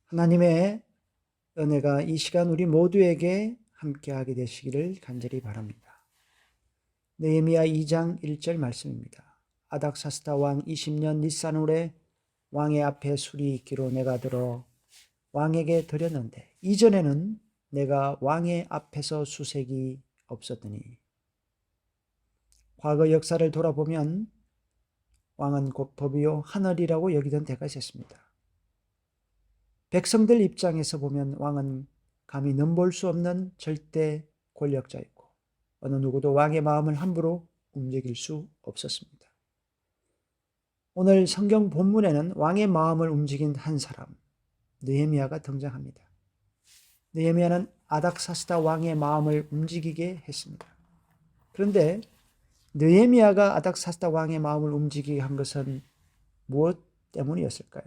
하나님의 은혜가 이 시간 우리 모두에게 함께하게 되시기를 간절히 바랍니다. 느헤미야 2장 1절 말씀입니다. 아닥사스다 왕 20년 니산월에 왕의 앞에 술이 있기로 내가 들어 왕에게 드렸는데 이전에는 내가 왕의 앞에서 수색이 없었더니. 과거 역사를 돌아보면 왕은 곧 법이요 하늘이라고 여기던 때가 있었습니다. 백성들 입장에서 보면 왕은 감히 넘볼 수 없는 절대 권력자였고 어느 누구도 왕의 마음을 함부로 움직일 수 없었습니다. 오늘 성경 본문에는 왕의 마음을 움직인 한 사람, 느헤미야가 등장합니다. 느헤미야는 아닥사스다 왕의 마음을 움직이게 했습니다. 그런데 느헤미야가 아닥사스다 왕의 마음을 움직이게 한 것은 무엇 때문이었을까요?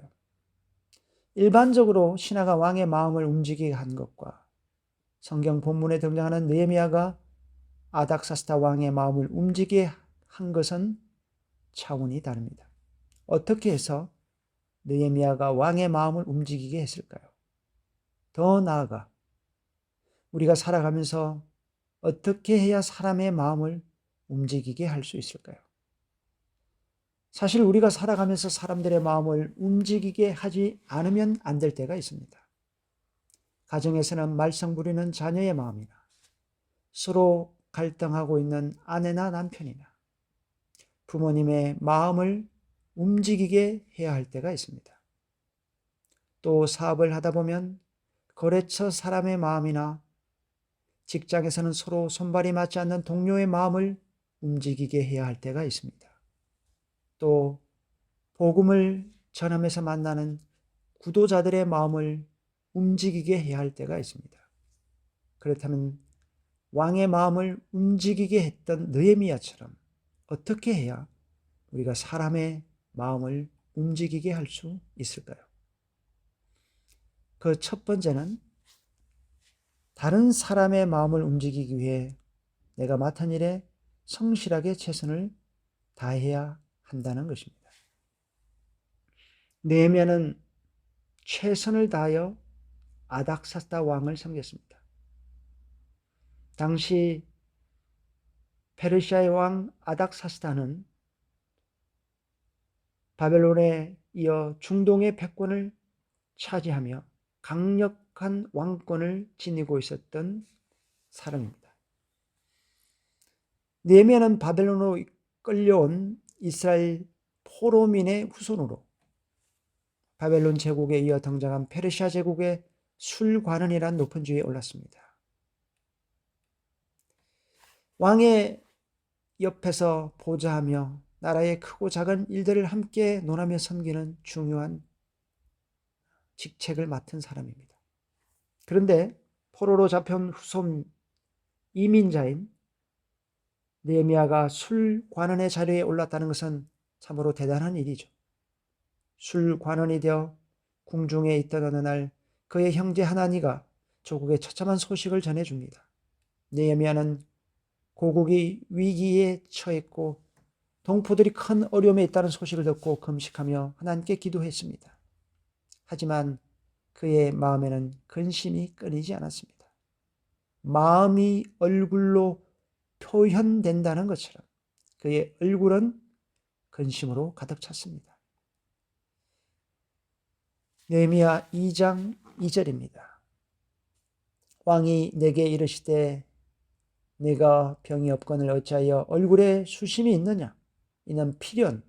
일반적으로 신하가 왕의 마음을 움직이게 한 것과 성경 본문에 등장하는 느헤미야가 아닥사스다 왕의 마음을 움직이게 한 것은 차원이 다릅니다. 어떻게 해서 느헤미야가 왕의 마음을 움직이게 했을까요? 더 나아가 우리가 살아가면서 어떻게 해야 사람의 마음을 움직이게 할 수 있을까요? 사실 우리가 살아가면서 사람들의 마음을 움직이게 하지 않으면 안 될 때가 있습니다. 가정에서는 말썽 부리는 자녀의 마음이나 서로 갈등하고 있는 아내나 남편이나 부모님의 마음을 움직이게 해야 할 때가 있습니다. 또 사업을 하다 보면 거래처 사람의 마음이나 직장에서는 서로 손발이 맞지 않는 동료의 마음을 움직이게 해야 할 때가 있습니다. 또 복음을 전하면서 만나는 구도자들의 마음을 움직이게 해야 할 때가 있습니다. 그렇다면 왕의 마음을 움직이게 했던 느헤미야처럼 어떻게 해야 우리가 사람의 마음을 움직이게 할 수 있을까요? 그 첫 번째는 다른 사람의 마음을 움직이기 위해 내가 맡은 일에 성실하게 최선을 다해야 한다는 것입니다. 느헤미야는 최선을 다하여 아닥사스다 왕을 섬겼습니다. 당시 페르시아의 왕 아닥사스다는 바벨론에 이어 중동의 패권을 차지하며 강력한 왕권을 지니고 있었던 사람입니다. 느헤미야는 바벨론으로 끌려온 이스라엘 포로민의 후손으로 바벨론 제국에 이어 등장한 페르시아 제국의 술관원이란 높은 지위에 올랐습니다. 왕의 옆에서 보좌하며 나라의 크고 작은 일들을 함께 논하며 섬기는 중요한 직책을 맡은 사람입니다. 그런데 포로로 잡혀온 후손 이민자인 느헤미야가 술관원의 자리에 올랐다는 것은 참으로 대단한 일이죠. 술관원이 되어 궁중에 있던 어느 날 그의 형제 하나니가 조국에 처참한 소식을 전해줍니다. 느헤미야는 고국이 위기에 처했고 동포들이 큰 어려움에 있다는 소식을 듣고 금식하며 하나님께 기도했습니다. 하지만 그의 마음에는 근심이 끊이지 않았습니다. 마음이 얼굴로 표현된다는 것처럼 그의 얼굴은 근심으로 가득 찼습니다. 느헤미야 2장 2절입니다. 왕이 내게 이르시되 네가 병이 없거늘 어찌하여 얼굴에 수심이 있느냐? 이는 필연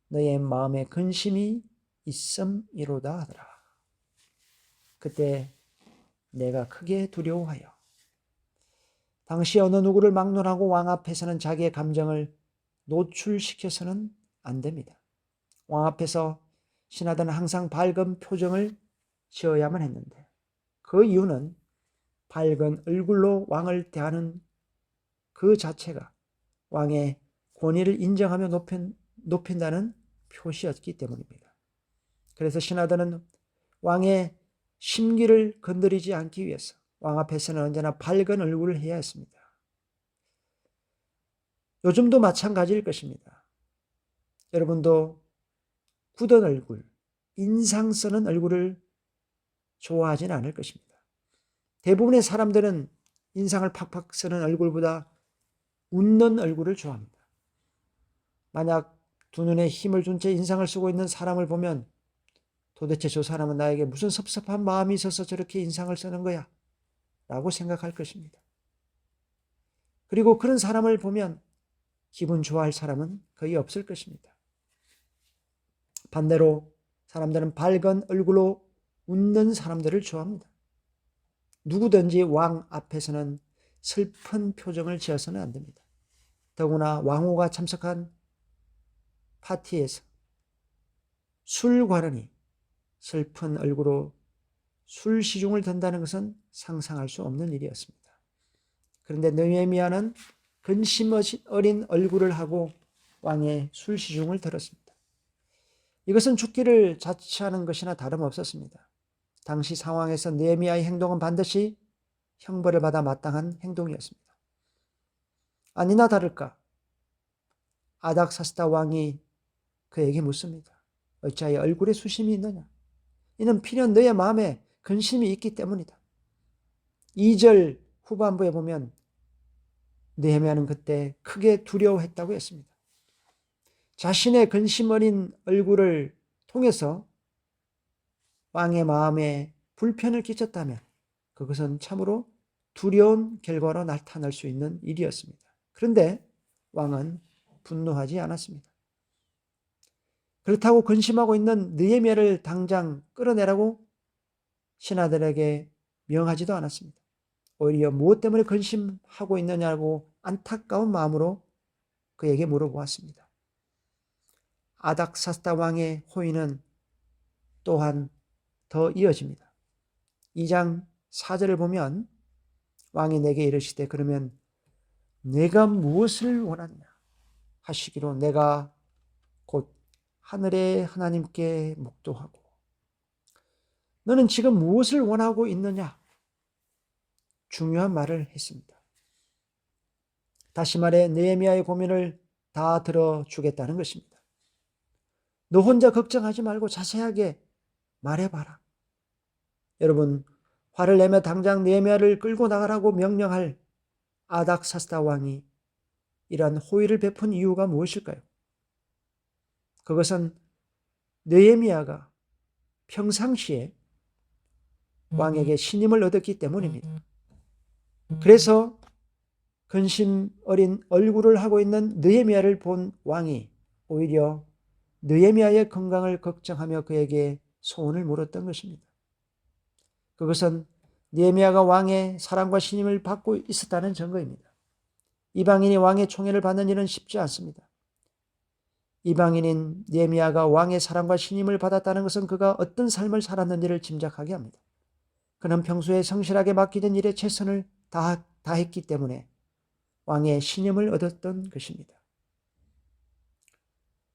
너의 마음에 근심이 있음이로다 하더라. 그때 내가 크게 두려워하여. 당시 어느 누구를 막론하고 왕 앞에서는 자기의 감정을 노출시켜서는 안 됩니다. 왕 앞에서 신하들은 항상 밝은 표정을 지어야만 했는데 그 이유는 밝은 얼굴로 왕을 대하는 그 자체가 왕의 권위를 인정하며 높인다는 표시였기 때문입니다. 그래서 신하들은 왕의 심기를 건드리지 않기 위해서 왕 앞에서는 언제나 밝은 얼굴을 해야 했습니다. 요즘도 마찬가지일 것입니다. 여러분도 굳은 얼굴, 인상 쓰는 얼굴을 좋아하진 않을 것입니다. 대부분의 사람들은 인상을 팍팍 쓰는 얼굴보다 웃는 얼굴을 좋아합니다. 만약 두 눈에 힘을 준 채 인상을 쓰고 있는 사람을 보면 도대체 저 사람은 나에게 무슨 섭섭한 마음이 있어서 저렇게 인상을 쓰는 거야? 라고 생각할 것입니다. 그리고 그런 사람을 보면 기분 좋아할 사람은 거의 없을 것입니다. 반대로 사람들은 밝은 얼굴로 웃는 사람들을 좋아합니다. 누구든지 왕 앞에서는 슬픈 표정을 지어서는 안 됩니다. 더구나 왕후가 참석한 파티에서 술관원이 슬픈 얼굴로 술 시중을 든다는 것은 상상할 수 없는 일이었습니다. 그런데 느헤미야는 근심 어린 얼굴을 하고 왕의 술 시중을 들었습니다. 이것은 죽기를 자처하는 것이나 다름없었습니다. 당시 상황에서 느헤미야의 행동은 반드시 형벌을 받아 마땅한 행동이었습니다. 아니나 다를까 아닥사스다 왕이 그에게 묻습니다. 어찌하여 얼굴에 수심이 있느냐? 이는 필연 너의 마음에 근심이 있기 때문이다. 2절 후반부에 보면 느헤미야는 그때 크게 두려워했다고 했습니다. 자신의 근심 어린 얼굴을 통해서 왕의 마음에 불편을 끼쳤다면 그것은 참으로 두려운 결과로 나타날 수 있는 일이었습니다. 그런데 왕은 분노하지 않았습니다. 그렇다고 근심하고 있는 느헤미야를 당장 끌어내라고 신하들에게 명하지도 않았습니다. 오히려 무엇 때문에 근심하고 있느냐고 안타까운 마음으로 그에게 물어보았습니다. 아닥사스다 왕의 호의는 또한 더 이어집니다. 2장 4절을 보면 왕이 내게 이르시되 그러면 내가 무엇을 원하느냐 하시기로 내가 곧 하늘의 하나님께 묵도하고 너는 지금 무엇을 원하고 있느냐? 중요한 말을 했습니다. 다시 말해 느헤미야의 고민을 다 들어주겠다는 것입니다. 너 혼자 걱정하지 말고 자세하게 말해봐라. 여러분, 화를 내며 당장 느헤미야를 끌고 나가라고 명령할 아닥사스다 왕이 이러한 호의를 베푼 이유가 무엇일까요? 그것은 느헤미야가 평상시에 왕에게 신임을 얻었기 때문입니다. 그래서 근심 어린 얼굴을 하고 있는 느헤미야를 본 왕이 오히려 느헤미야의 건강을 걱정하며 그에게 소원을 물었던 것입니다. 그것은 느헤미야가 왕의 사랑과 신임을 받고 있었다는 증거입니다. 이방인이 왕의 총애를 받는 일은 쉽지 않습니다. 이방인인 느헤미야가 왕의 사랑과 신임을 받았다는 것은 그가 어떤 삶을 살았는지를 짐작하게 합니다. 그는 평소에 성실하게 맡기던 일에 최선을 다했기 때문에 왕의 신임을 얻었던 것입니다.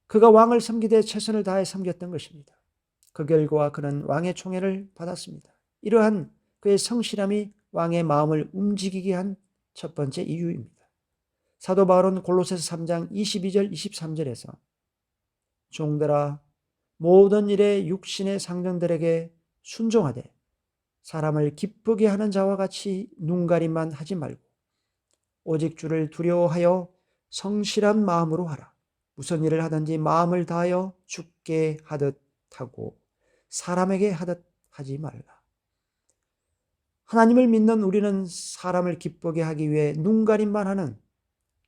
그가 왕을 섬기되 최선을 다해 섬겼던 것입니다. 그 결과 그는 왕의 총애를 받았습니다. 이러한 그의 성실함이 왕의 마음을 움직이게 한 첫 번째 이유입니다. 사도 바울은 골로새서 3장 22절 23절에서 종들아 모든 일에 육신의 상정들에게 순종하되 사람을 기쁘게 하는 자와 같이 눈가림만 하지 말고 오직 주를 두려워하여 성실한 마음으로 하라. 무슨 일을 하든지 마음을 다하여 주께 하듯 하고 사람에게 하듯 하지 말라. 하나님을 믿는 우리는 사람을 기쁘게 하기 위해 눈가림만 하는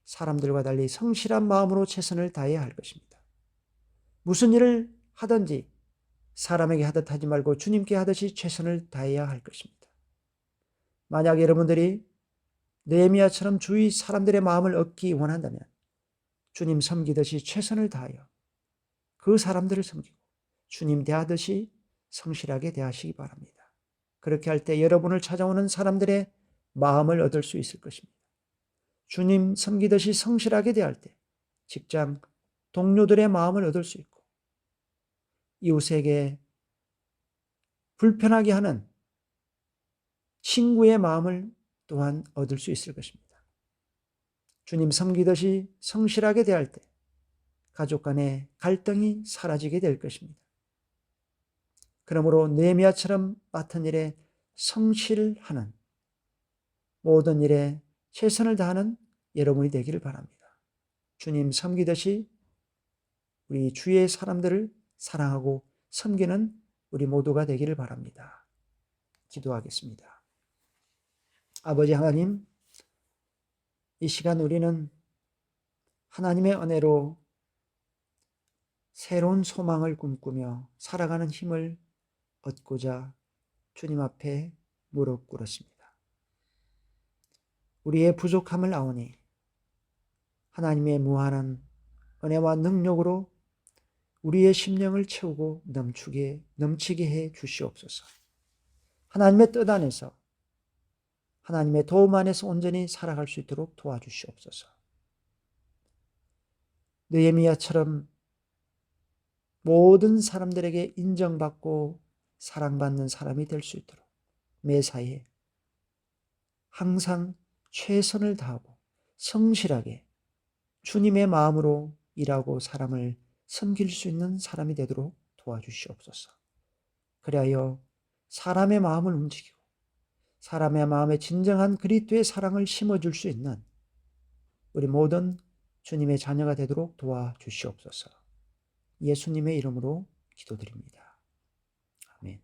사람들과 달리 성실한 마음으로 최선을 다해야 할 것입니다. 무슨 일을 하든지 사람에게 하듯 하지 말고 주님께 하듯이 최선을 다해야 할 것입니다. 만약 여러분들이 느헤미야처럼 주위 사람들의 마음을 얻기 원한다면 주님 섬기듯이 최선을 다하여 그 사람들을 섬기고 주님 대하듯이 성실하게 대하시기 바랍니다. 그렇게 할 때 여러분을 찾아오는 사람들의 마음을 얻을 수 있을 것입니다. 주님 섬기듯이 성실하게 대할 때 직장 동료들의 마음을 얻을 수 있고 이웃에게 불편하게 하는 친구의 마음을 또한 얻을 수 있을 것입니다. 주님 섬기듯이 성실하게 대할 때 가족 간의 갈등이 사라지게 될 것입니다. 그러므로 느헤미야처럼 맡은 일에 성실하는, 모든 일에 최선을 다하는 여러분이 되기를 바랍니다. 주님 섬기듯이 우리 주위의 사람들을 사랑하고 섬기는 우리 모두가 되기를 바랍니다. 기도하겠습니다. 아버지 하나님, 이 시간 우리는 하나님의 은혜로 새로운 소망을 꿈꾸며 살아가는 힘을 얻고자 주님 앞에 무릎 꿇었습니다. 우리의 부족함을 아오니 하나님의 무한한 은혜와 능력으로 우리의 심령을 채우고 넘치게 해 주시옵소서. 하나님의 뜻 안에서, 하나님의 도움 안에서 온전히 살아갈 수 있도록 도와주시옵소서. 느헤미야처럼 모든 사람들에게 인정받고 사랑받는 사람이 될 수 있도록 매사에 항상 최선을 다하고 성실하게 주님의 마음으로 일하고 사람을 섬길 수 있는 사람이 되도록 도와주시옵소서. 그리하여 사람의 마음을 움직이고 사람의 마음에 진정한 그리스도의 사랑을 심어줄 수 있는 우리 모든 주님의 자녀가 되도록 도와주시옵소서. 예수님의 이름으로 기도드립니다. 아멘.